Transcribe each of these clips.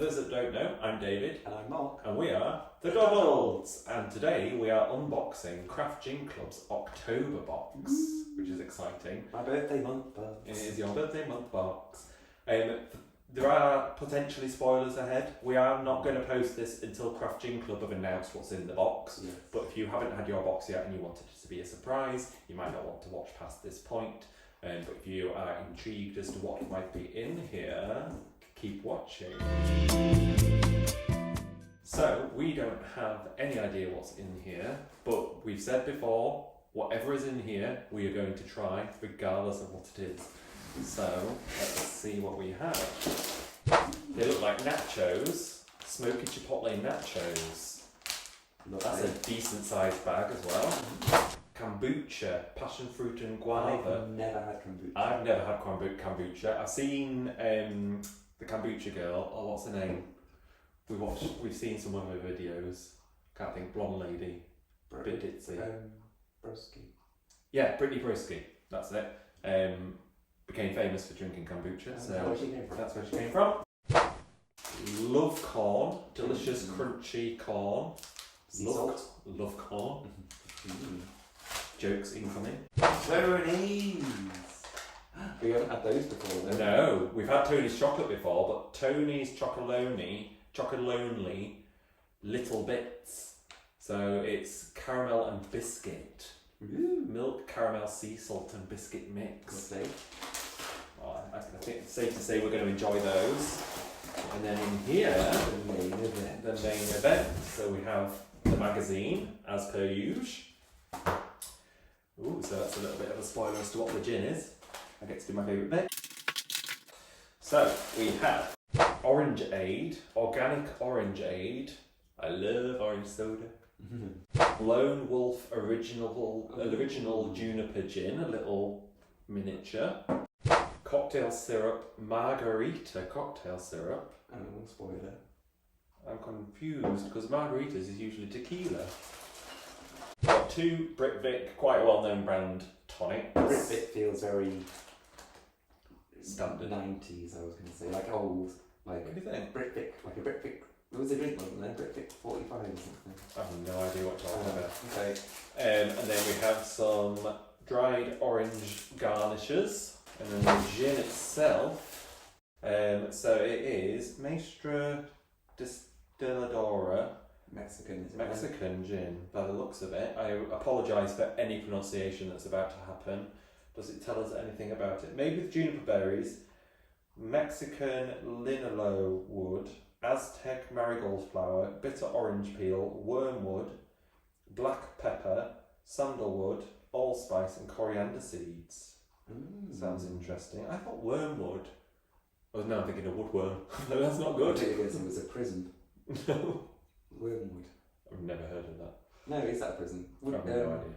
those that don't know, I'm David. And I'm Mark. And we are the Doubles. And today we are unboxing Craft Gin Club's October box, which is exciting. My birthday month box. It is your birthday month box. There are potentially spoilers ahead. We are not going to post this until Craft Gin Club have announced what's in the box. Yes. But if you haven't had your box yet and you wanted it to be a surprise, you might not want to watch past this point. But if you are intrigued as to what might be in here, keep watching. So, we don't have any idea what's in here, but we've said before, whatever is in here, we are going to try, regardless of what it is. So, let's see what we have. They look like nachos, smoky chipotle nachos. That's a decent sized bag as well. Kombucha, passion fruit and guava. I've never had kombucha. I've never had kombucha. I've seen the kombucha girl, or what's her name? We've seen some of her videos. Can't think, blonde lady. Bit ditzy. Broski. Yeah, Brittany Broski, that's it. Became famous for drinking kombucha, so that's where she came from. Love corn, delicious crunchy corn. Love corn. Jokes incoming. Tony's. We haven't had those before, though. No, we've had Tony's chocolate before, but Tony's chocolonely, little bits. So it's caramel and biscuit. Ooh. Milk, caramel, sea salt and biscuit mix. Lovely. Well, I think it's safe to say we're going to enjoy those. And then in here, The main event. the main event. So we have the magazine, as per usual. Ooh, so that's a little bit of a spoiler as to what the gin is. I get to do my favourite bit. So we have Orangeade, organic Orangeade. I love orange soda. Lone Wolf original juniper gin, a little miniature. Cocktail syrup, Margarita cocktail syrup. Oh, spoiler. I'm confused because margaritas is usually tequila. Got two Britvic, quite a well-known brand tonics. Britvic feels very Standard. 90s, I was going to say. Like old. Like What do you think? Britvic. Like a Britvic. What was the drink one then? Britvic 45 or something. I have no idea what you're talking about. Okay. And then we have some dried orange garnishes, and then the gin itself. So it is Maestra Distilladora Mexican gin, by the looks of it. I apologise for any pronunciation that's about to happen. Does it tell us anything about it? Made with juniper berries, Mexican linaloe wood, Aztec marigold flower, bitter orange peel, wormwood, black pepper, sandalwood, allspice and coriander seeds. Sounds interesting. I thought wormwood. Oh, now I'm thinking of woodworm. No, that's not good. It was a prison. No. Wormwood. I've never heard of that. No, is that a prison? I have no idea.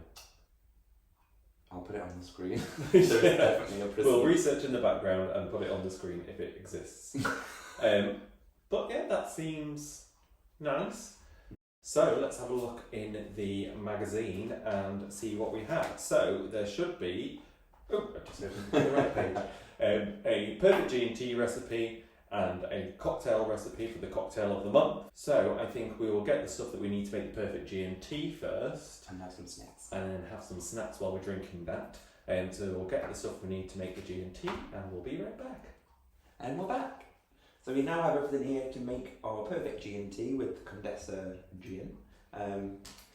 I'll put it on the screen. There is definitely a prison. We'll research in the background and put it on the screen if it exists. But yeah, that seems nice. So let's have a look in the magazine and see what we have. So there should be, I just opened the right page, a perfect G&T recipe and a cocktail recipe for the cocktail of the month. So I think we will get the stuff that we need to make the perfect G&T first. And have some snacks. And then have some snacks while we're drinking that. So we'll get the stuff we need to make the G&T and we'll be right back. And we're back. So we now have everything here to make our perfect G&T with the condenser gin.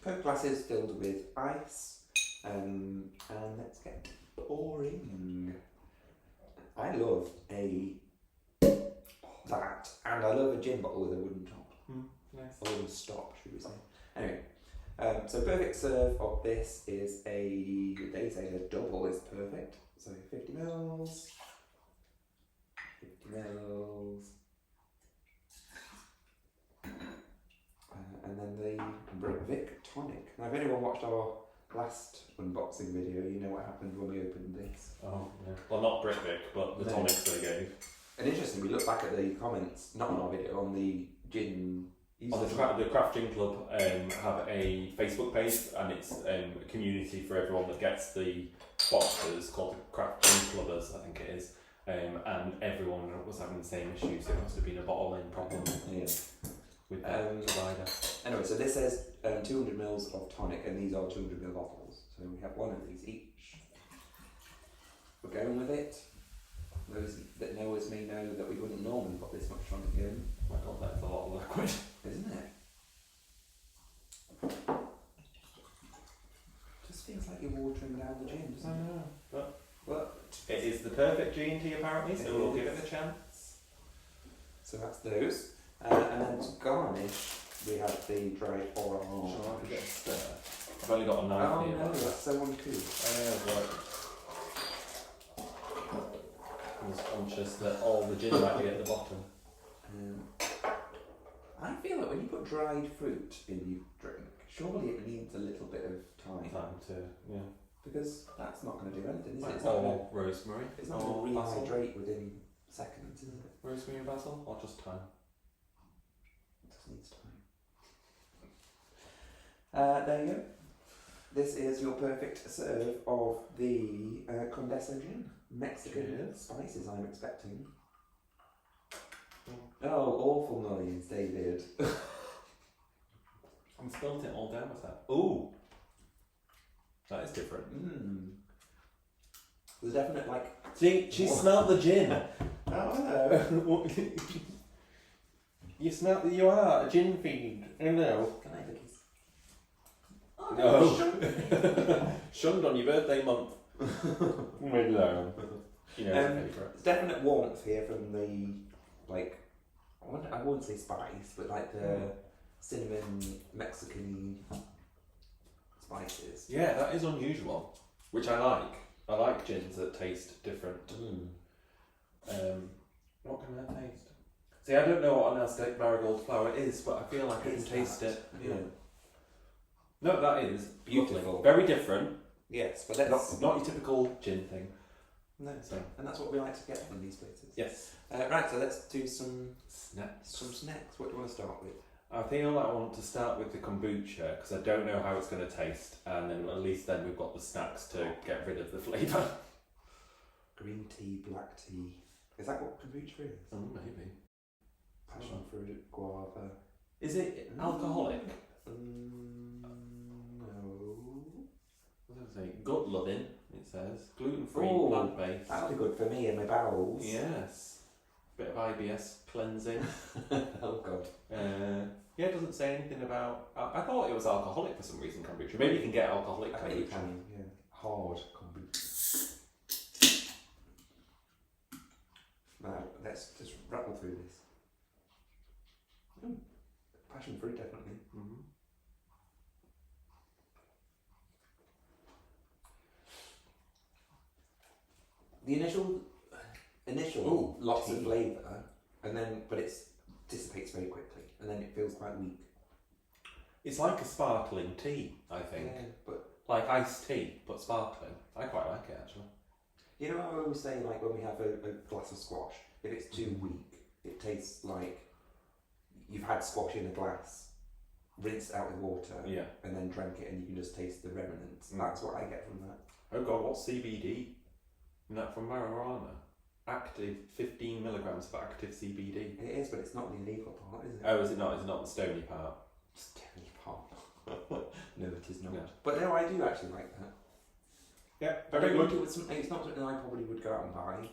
Coke glasses filled with ice. And let's get pouring. I love that, and I love a gin bottle with a wooden top. Nice. A wooden stop, should we say. Anyway, so perfect serve of this is they say a double is perfect. So 50 mils. 50 mils. And then the Britvic tonic. Now, if anyone watched our last unboxing video, you know what happened when we opened this. Oh, yeah. Well, not Britvic, but the tonics they gave. And interesting, we look back at the comments, not on our video, on the gin. On the Craft Gin Club have a Facebook page, and it's a community for everyone that gets the boxes called the Craft Gin Clubbers, I think it is. and everyone was having the same issue, so it must have been a bottling problem Yeah. with the provider. Anyway, so this says 200 mils of tonic, and these are 200 ml bottles. So we have one of these each. We're going with it. Those that know us may know that we wouldn't normally put this much tonic in. Oh my god, that's a lot of liquid. Isn't it? Just feels like you're watering down the gin, doesn't I it? know, but But it is the perfect G&T apparently, so It we'll is. give it a chance. so that's those. And then to garnish, we have the dried orange. Shall I get a stir? I've only got a knife Oh here. no, that's so uncouth. I was conscious that all the gin might be at the bottom. I feel like when you put dried fruit in your drink, surely it needs a little bit of time. Time to, yeah. Because that's not going to do anything, is it? It's Or not rosemary. going to or basil. rehydrate within seconds, is it? Rosemary and basil, or just thyme? It just needs time. There you go. This is your perfect serve of the Condesa gin. Mexican Cheers. spices, I'm expecting. Oh, awful noise, David. I'm spilt it all down with that. Ooh! That is different. There's a definite, like... See, she smelled the gin. Oh, hello. You smell that you are a gin fiend. Hello. Can I have a kiss? Oh, No. Shunned on your birthday month. Hello. You know, it's favourite. There's definite warmth here from the, like, I wouldn't say spice, but like the cinnamon Mexican spices. Yeah, that is unusual, which I like. I like gins that taste different. What can I taste? See, I don't know what an Aztec marigold flower is, but I feel like I can taste it. Yeah. No, that is Beautiful. lovely. Very different. Yes, but that's Not your typical gin thing. no, So and that's what we like to get from these places. yes, Right, so let's do some snaps. snacks. What do you want to start with? I feel like I want to start with the kombucha because I don't know how it's going to taste, and then at least then we've got the snacks to get rid of the flavour. Green tea, black tea. Is that what kombucha is? Oh, maybe. Passion fruit, guava. Is it alcoholic? No. What does it say? Gut loving. It says gluten-free, Oh, plant-based. That'll be good for me and my bowels. Yes. Bit of IBS cleansing. Oh god. Yeah, it doesn't say anything about. I thought it was alcoholic for some reason. Kombucha. Maybe you can get alcoholic I bet you kombucha. can, yeah. Hard kombucha. Now, let's just rattle through this. Passion fruit, definitely. Mm-hmm. The initial Ooh, lots tea. of flavour, and then but it dissipates very quickly, and then it feels quite weak. It's like a sparkling tea, I think. Yeah, but Like iced tea, but sparkling. I quite like it actually. you know, I always say like when we have a glass of squash, if it's too weak, it tastes like you've had squash in a glass, rinsed out with water, Yeah. and then drank it, and you can just taste the remnants. Mm. That's what I get from that. Oh god, what's CBD? Isn't that from marijuana? Active 15 milligrams of active CBD. It is, but it's not the illegal part, is it? Oh, is it not? Is it not the stony part? Just tell me part. No, it is not. No. But no, I do actually like that. Yeah, I very don't good. think it was something. It's not something I probably would go out and buy.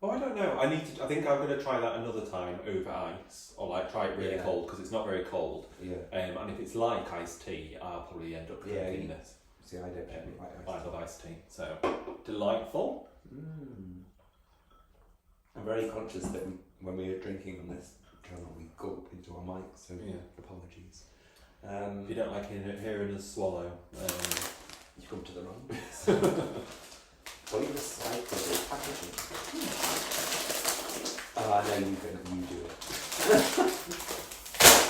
Oh, I don't know. I think I'm going to try that another time over ice, or like try it really Yeah. cold because it's not very cold. Yeah. And if it's like iced tea, I'll probably end up Yeah, drinking you- this. See, I don't particularly like I ice. love iced tea, so delightful. I'm very conscious that when we are drinking on this channel, we gulp into our mics, so Yeah. apologies. If you don't like hearing us swallow, You come to the wrong place. Fully recyclable packaging. No, you do it.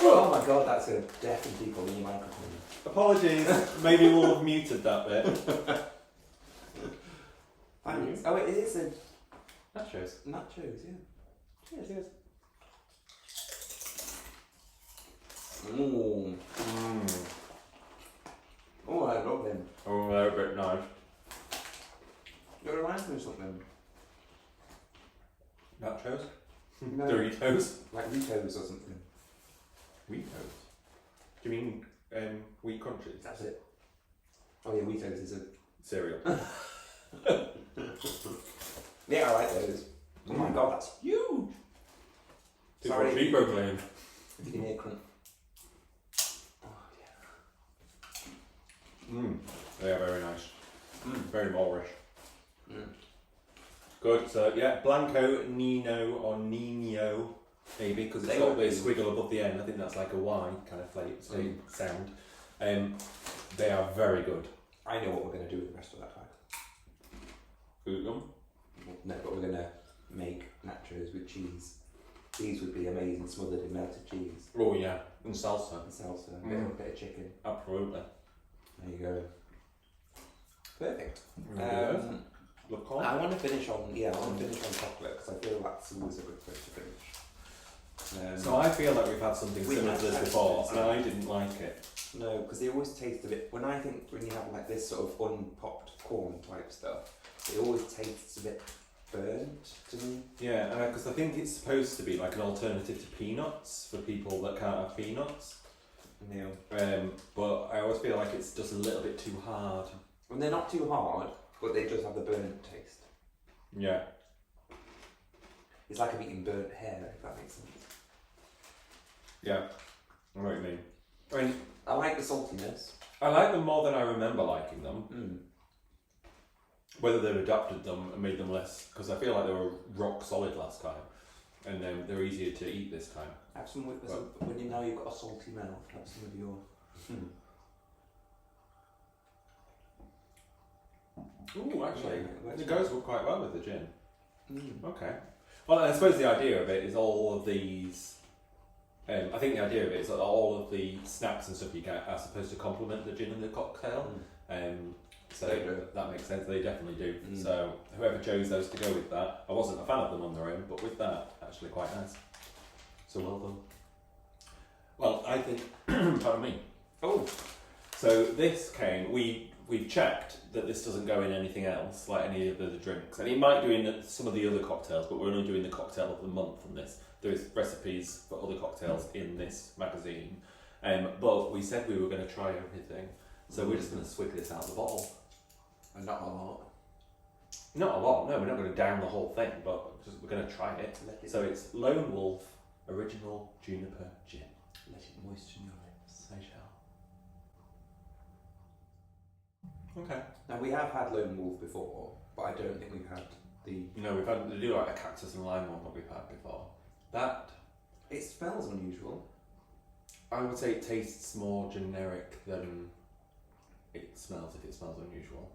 Oh my god, that's going to definitely go in your microphone. apologies. Maybe we'll have muted that bit. Thanks. Oh, it is a Nachos. nachos, yeah. Cheers, cheers. Oh, I love them. Oh, they're a bit nice. It reminds me of something. Nachos? No. Doritos? Like Ritos or something. Wheatos? Do you mean wheat crunchies? That's it. Oh yeah, Ritos is a... Cereal. Yeah, I like those. Oh my god, that's huge! Sorry. Deep proclaim. You can hear crunch. Oh yeah. They are very nice. Very Moorish. Mm. Good, so yeah, Blanco, Nino, or Nino, maybe, because it's got the squiggle above the end. I think that's like a Y kind of sound. They are very good. I know what we're going to do with the rest of that bag. Eat them? No, but we're going to make nachos with cheese. These would be amazing, smothered in melted cheese. Oh yeah, and salsa. And salsa, a bit of chicken. Absolutely. There you go. Perfect. Look on. I want to finish on chocolate because I feel that's always a good place to finish. So I feel like we've had something similar to this before, and I didn't like it. No, because they always taste a bit. When you have like this sort of unpopped corn type stuff, it always tastes a bit burnt to me. Yeah, because I think it's supposed to be like an alternative to peanuts for people that can't have peanuts. No. But I always feel like it's just a little bit too hard. And they're not too hard, but they just have the burnt taste. Yeah. It's like I'm eating burnt hair, if that makes sense. Yeah, I know what you mean. I mean, I like the saltiness. I like them more than I remember liking them. Whether they've adapted them and made them less, because I feel like they were rock solid last time, and they're easier to eat this time. Have some when you know you've got a salty mouth. Have some of your. Ooh, actually, Yeah, it goes quite well with the gin. Mm. Okay. Well, I suppose the idea of it is all of these. I think the idea of it is that all of the snacks and stuff you get are supposed to complement the gin and the cocktail. So that makes sense. They definitely do. So whoever chose those to go with that, I wasn't a fan of them on their own, but with that, actually quite nice. So well done. Well, I think. Pardon me. Oh. So this came. We've checked that this doesn't go in anything else, like any of the drinks, and it might do in some of the other cocktails, but we're only doing the cocktail of the month from this. There's recipes for other cocktails in this magazine, but we said we were going to try everything, so we're just going to swig this out of the bottle. And not a lot. Not a lot, no, we're not going to down the whole thing, but we're going to try it. So it's Lone Wolf Original Juniper Gin. Let it moisten your lips. I shall. Okay. Now we have had Lone Wolf before, but I don't think we've had the... No, we've had to do like a cactus and lime one that we've had before. That... It smells unusual. I would say it tastes more generic than it smells if it smells unusual.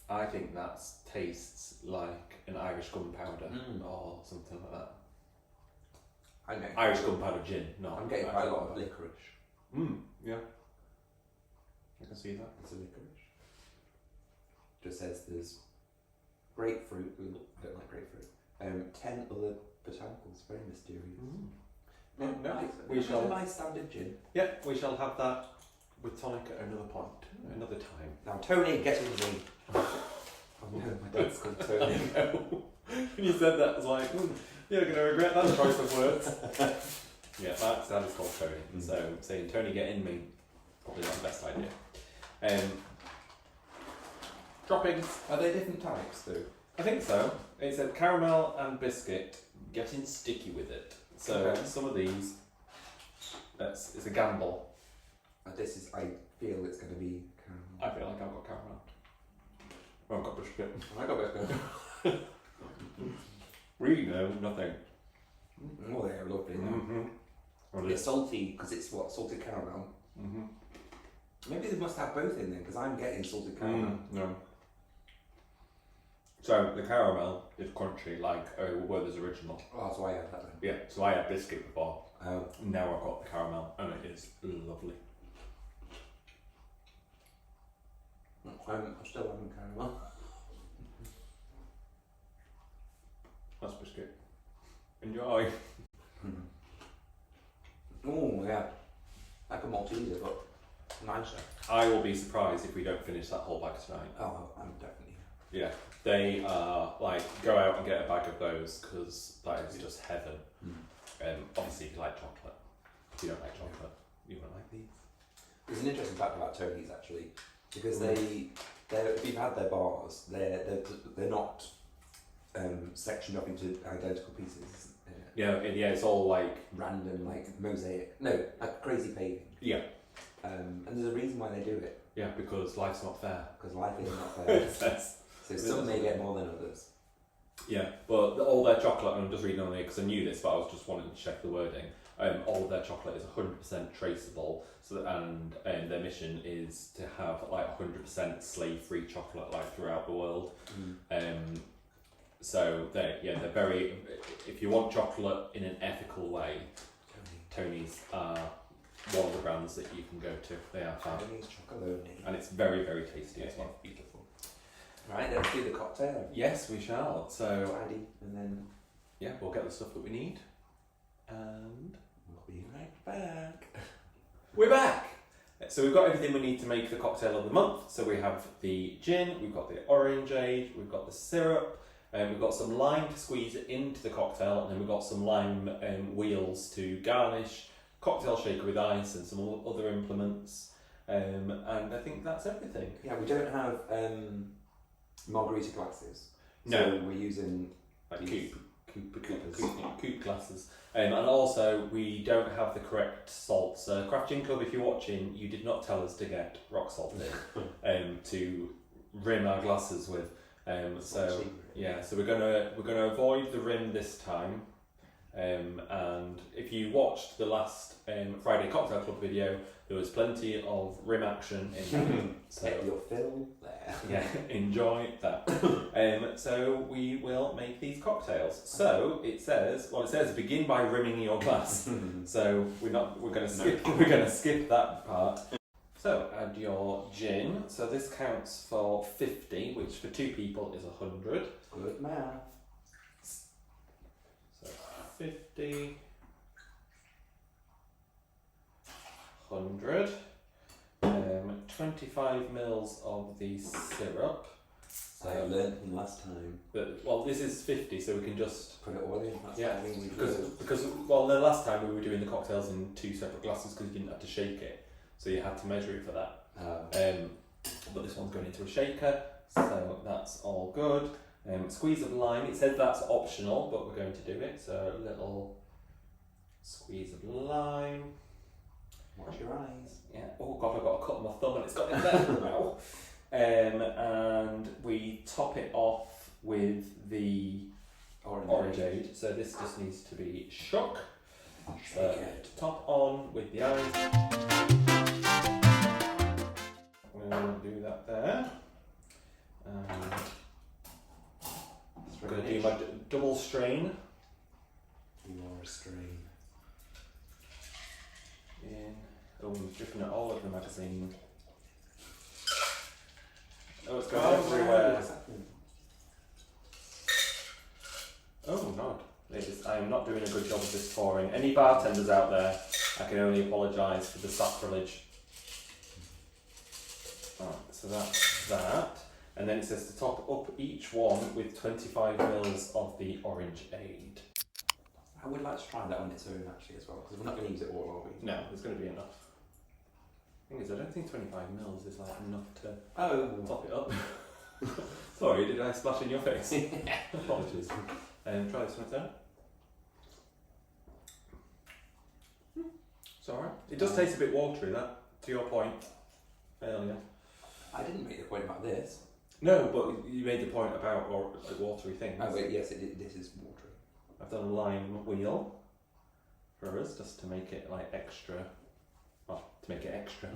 I think that tastes like an Irish gunpowder or something like that. Irish gunpowder gin, no. I'm getting quite a lot of licorice. Yeah. I can see that. It's a licorice. Just says there's grapefruit. I don't like grapefruit. 10 other botanicals. Very mysterious. No, we shall have a nice standard gin. Yeah, we shall have that with tonic at another point, another time. Now, Tony, get in me. Oh no, my dad's called Tony. When you said that, I was like, you're going to regret that choice of words. Yeah, Mark's dad is called Tony, so saying Tony, get in me, probably not the best idea. Droppings. Are there different types though? I think so. It said caramel and biscuit, getting sticky with it. So some of these, it's a gamble. I feel it's going to be caramel. I feel like I've got caramel. I've got biscuit. I got biscuit. Really, no, nothing. Oh, they're lovely. It's salty because it's salted caramel. Maybe they must have both in there because I'm getting salted caramel. No. So the caramel is crunchy like Werther's Original. Oh, that's why I had that then. Yeah, so I had biscuit before. Oh. Now I've got the caramel and it is lovely. I'm still having caramel. That's biscuit. Enjoy. Oh yeah, like a Malteser but nicer. I will be surprised if we don't finish that whole bag tonight. Oh, I'm definitely. Yeah, they are like, go out and get a bag of those because that is just heaven. Obviously, if you like chocolate. If you don't like chocolate, you won't like these. There's an interesting fact about Tony's actually, because if you've had their bars, they're not sectioned up into identical pieces. Yeah, it's all like random, like mosaic. No, like crazy paving. Yeah. And there's a reason why they do it. Yeah, because life's not fair. Because life is not fair. So some may get more than others. Yeah, but all their chocolate, and I'm just reading on here because I knew this, but I was just wanting to check the wording. All of their chocolate is 100% traceable, and their mission is to have like 100% slave-free chocolate like throughout the world. So they're very. If you want chocolate in an ethical way, Tony's are one of the brands that you can go to. They are fab. Tony's Chocolonely. And it's very, very tasty as well. Beautiful. Right, let's do the cocktail. Yes, we shall. So, and then yeah, we'll get the stuff that we need, and we'll be right back. We're back. So we've got everything we need to make the cocktail of the month. So we have the gin, we've got the orangeade, we've got the syrup, and we've got some lime to squeeze it into the cocktail, and then we've got some lime wheels to garnish, cocktail shaker with ice, and some other implements. And I think that's everything. Yeah, we don't have margarita glasses. No, so we're using like coupe glasses. And also, we don't have the correct salts. Craft Gin Club, if you're watching, you did not tell us to get rock salt in to rim our glasses with. So we're gonna avoid the rim this time. And if you watched the last Friday Cocktail Club video, there was plenty of rim action in that. So get your fill there. Yeah, enjoy that. So we will make these cocktails. So it says begin by rimming your glass. So we're gonna skip that part. So add your gin. So this counts for 50, which for 2 people is 100. Good math. So 50, 100. 25 mils of the syrup. So I learned from last time. But this is 50, so we can just put it all in. That's because the last time we were doing the cocktails in 2 separate glasses because you didn't have to shake it, so you had to measure it for that. But this one's going into a shaker, so that's all good. Squeeze of lime. It said that's optional, but we're going to do it. So a little squeeze of lime. Watch your eyes. Yeah. Oh god, I've got a cut on my thumb and it's got in there now. And we top it off with the orangeade. So this just needs to be shook. So top on with the eyes. We'll do that there. I'm going to do my double strain. You are a strain. Oh, I'm dripping it all over the magazine. Oh, it's going everywhere. Oh, no. I am not doing a good job of this pouring. Any bartenders out there, I can only apologise for the sacrilege. Right, so that's that. And then it says to top up each one with 25 mils of the orangeade. I would like to try that on its own actually as well, because we're not going to use it all, are we? No, there's going to be enough. The thing is, I don't think 25 mils is like enough to top it up. Sorry, did I splash in your face? Apologies. Try this one turn. It's alright. It does taste a bit watery, that, to your point earlier. I didn't make the point about this. No, but you made the point about the watery things. Oh wait, yes, this is watery. I've done a lime wheel for us, just to make it like extra. Well, to make it extra.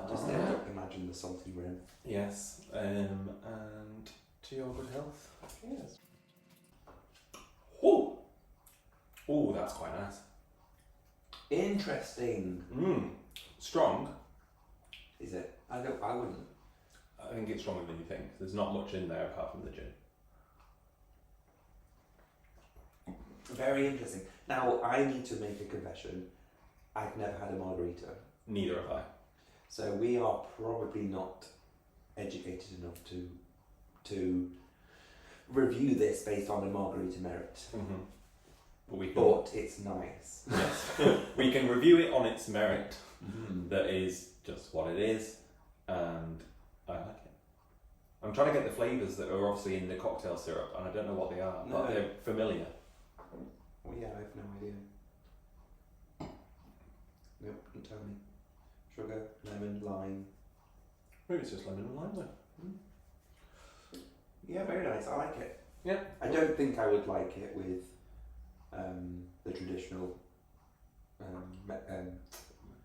Just imagine the salty rim. Yes, and to your good health. Yes. Oh, oh, that's quite nice. Interesting. Strong. Is it? I wouldn't. I think it's stronger than you think. There's not much in there apart from the gin. Very interesting. Now, I need to make a confession. I've never had a margarita. Neither have I. So we are probably not educated enough to review this based on a Margarita merit. Mm-hmm. But it's nice. Yes. We can review it on its merit. Mm. That is just what it is, and I like it. I'm trying to get the flavours that are obviously in the cocktail syrup, and I don't know what they are, but No. they're familiar. Well, yeah, I have no idea. Nope, don't tell me. Sugar, lemon, lime. Maybe it's just lemon and lime then. Yeah, very nice. I like it. Yeah. I don't think I would like it with the traditional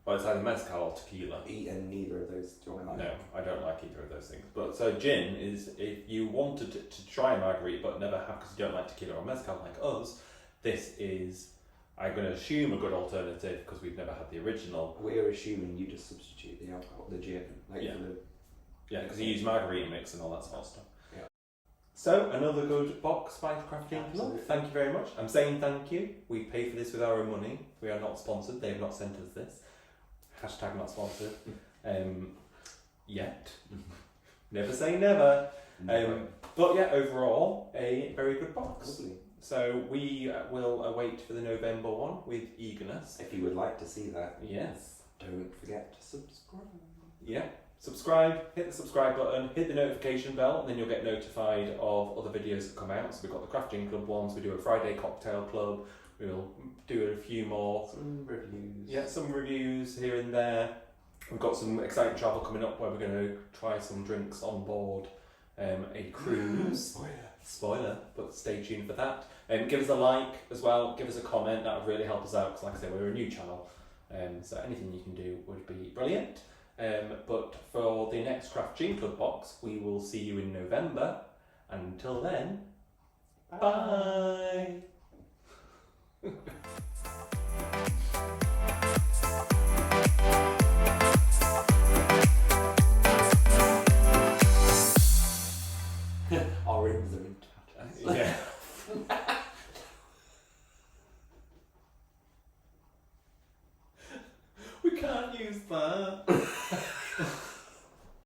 Well, it's either mezcal or tequila. and neither of those do I like. No, I don't like either of those things. But so gin is, if you wanted to try a margarita but never have because you don't like tequila or mezcal like us, this is, I'm going to assume, a good alternative because we've never had the original. We're assuming you just substitute the alcohol, the gin, like Yeah. for the. Yeah, because you use margarita mix and all that sort of stuff. Yeah. So, another good box by Crafting Club. Absolutely. Thank you very much. I'm saying thank you. We pay for this with our own money. We are not sponsored. They have not sent us this. Hashtag not sponsored. Yet. Never say never. But yeah, overall, a very good box. Lovely. So we will await for the November one with eagerness. If you would like to see that, Yes. don't forget to subscribe. Yeah. Subscribe, hit the subscribe button, hit the notification bell, and then you'll get notified of other videos that come out. So we've got the Crafting Club ones, we do a Friday cocktail club, we'll do a few more. Some reviews. Yeah, some reviews here and there. We've got some exciting travel coming up where we're going to try some drinks on board a cruise. Spoiler, but stay tuned for that. Give us a like as well, give us a comment, that would really help us out because like I said, we're a new channel. So anything you can do would be brilliant. But for the next Craft Gin Club box, we will see you in November. And until then, bye. Our rims are in tatters. Yeah. We can't use that.